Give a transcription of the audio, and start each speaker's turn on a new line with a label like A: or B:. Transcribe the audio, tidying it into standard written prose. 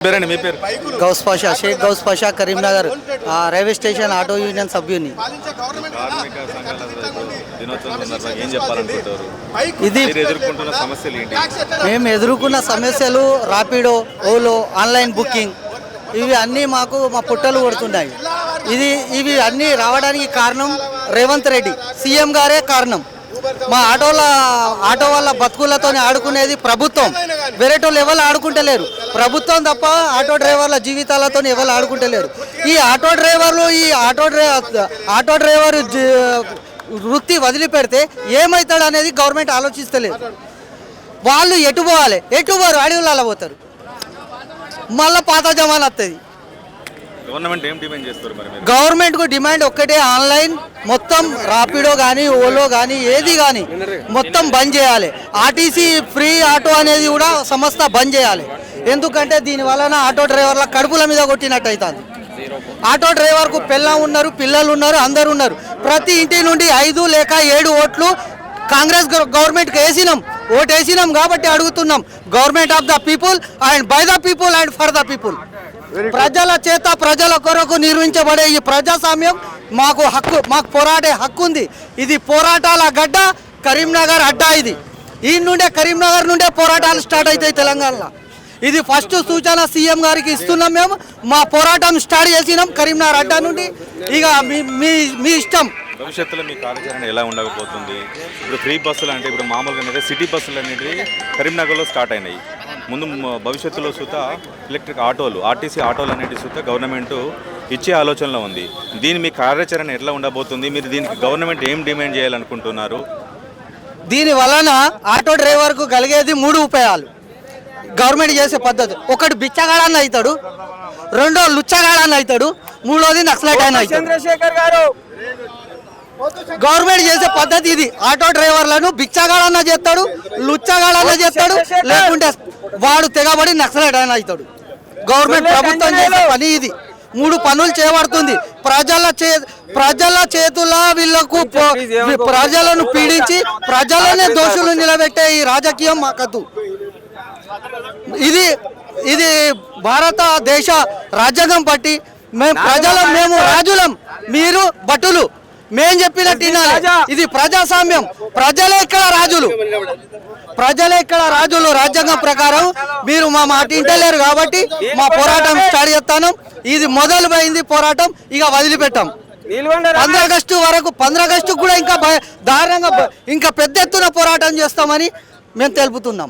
A: పేరండి మీ పేరు?
B: Ghouse Pasha, Shaik Ghouse Pasha, Karimnagar railway station auto union సభ్యుని.
A: కార్మిక సంఘాల దినోత్సవం సందర్భంగా ఏం చెప్పాలనుకుంటారు?
B: ఇది
A: మీరు ఎదుర్కొంటున్న సమస్యలు ఏంటి?
B: మేము ఎదుర్కొన్న సమస్యలు రాపిడో, ఓలో, ఆన్లైన్ బుకింగ్, ఇవి అన్నీ మాకు మా పుట్టలు కొడుతున్నాయి. ఇవి అన్నీ రావడానికి కారణం రేవంత్ రెడ్డి సీఎం గారే కారణం. మా ఆటో వాళ్ళ బతుకులతో ఆడుకునేది ప్రభుత్వం, వేరేటోళ్ళు ఎవరు ఆడుకుంటలేరు. ప్రభుత్వం తప్ప ఆటో డ్రైవర్ల జీవితాలతో ఎవరు ఆడుకుంటలేరు. ఈ ఆటో డ్రైవర్లు ఆటో డ్రైవర్ వృత్తి వదిలిపెడితే ఏమవుతాడు అనేది గవర్నమెంట్ ఆలోచిస్తలేదు. వాళ్ళు ఎటు పోవాలి, ఎటు పోరు, అడవులలో పోతారు, మళ్ళీ పాత జమాన్ వస్తుంది.
A: గవర్నమెంట్ ఏం డిమాండ్ చేస్తారు మరి మీరు?
B: గవర్నమెంట్కు డిమాండ్ ఒక్కటే, ఆన్లైన్ మొత్తం రాపిడో కానీ ఓలో కానీ ఏది కానీ మొత్తం బంద్ చేయాలి. ఆర్టీసీ ఫ్రీ ఆటో అనేది కూడా సంస్థ బంద్ చేయాలి. ఎందుకంటే దీని వలన ఆటో డ్రైవర్ల కడుపుల మీద కొట్టినట్టు అవుతుంది. ఆటో డ్రైవర్కు పిల్లలు ఉన్నారు, అందరు ఉన్నారు. ప్రతి ఇంటి నుండి 5 లేక 7 ఓట్లు కాంగ్రెస్ గవర్నమెంట్కి ఓటు వేసినాం కాబట్టి అడుగుతున్నాం. Government of the people and by the people and for the people. ప్రజల చేత ప్రజల కొరకు నిర్వహించబడే ఈ ప్రజాస్వామ్యం మాకు పోరాడే హక్కు ఉంది. ఇది పోరాటాల గడ్డ, కరీంనగర్ అడ్డా. ఈ నుండే కరీంనగర్ నుండే పోరాటాలు స్టార్ట్ అవుతాయి తెలంగాణలో. ఇది ఫస్ట్ సూచన సీఎం గారికి ఇస్తున్నాం. మేము మా పోరాటం స్టార్ట్ చేసినాం కరీంనగర్ అడ్డా నుండి. ఇక మీ ఇష్టం.
A: భవిష్యత్తులో మీ కార్యాచరణ ఎలా ఉండకపోతుంది? ఇప్పుడు ఫ్రీ బస్సులు అంటే ఇప్పుడు మామూలుగా సిటీ బస్సులు అనేవి కరీంనగర్లో స్టార్ట్ అయినాయి. ముందు భవిష్యత్తులో సుత ఎలక్ట్రిక్ ఆటోలు, ఆర్టీసీ ఆటోలు అనేవి సుత గవర్నమెంట్ ఇచ్చే ఆలోచనలో ఉంది. మీ కార్యాచరణ ఎట్లా ఉండబోతుంది? మీరు దీనికి గవర్నమెంట్ ఏం డిమాండ్ చేయాలనుకుంటున్నారు?
B: దీని వలన ఆటో డ్రైవర్కు కలిగేది 3 ఉపాయాలు గవర్నమెంట్ చేసే పద్ధతి. ఒకటి బిచ్చగాడన్న అవుతాడు, రెండో లుచ్చగాడన్న అవుతాడు, మూడోది నక్సలైట్ అయిన అవుతాడు. గవర్నమెంట్ చేసే పద్ధతి ఇది. ఆటో డ్రైవర్లను బిచ్చగాడన్న చేస్తాడు, లుచ్చగాడన్న చేస్తాడు, లేకుంటే వాడు తెగబడి నక్సలైట్ అయిన అవుతాడు. గవర్నమెంట్ ప్రభుత్వం చేసే పని ఇది. 3 పనులు చేయబడుతుంది. ప్రజల చేతుల్లో వీళ్ళకు ప్రజలను పీడించి ప్రజలనే దోషులు నిలబెట్టే ఈ రాజకీయం మాకద్దు. ఇది భారతదేశ రాజ్యాంగం పట్టి మేము రాజులం, మీరు భటులు, మేం చెప్పినట్టు ఇది ప్రజాస్వామ్యం. ప్రజలే ఇక్కడ రాజులు. రాజ్యాంగం ప్రకారం మీరు మా మాట ఇంటలేరు కాబట్టి మా పోరాటం స్టార్ట్ చేస్తాను. ఇది మొదలుపోయింది పోరాటం, ఇక వదిలిపెట్టాం. 15 ఆగస్టు వరకు, 15 ఆగస్టు కూడా ఇంకా దారుణంగా ఇంకా పెద్ద ఎత్తున పోరాటం చేస్తామని మేము తెలుపుతున్నాం.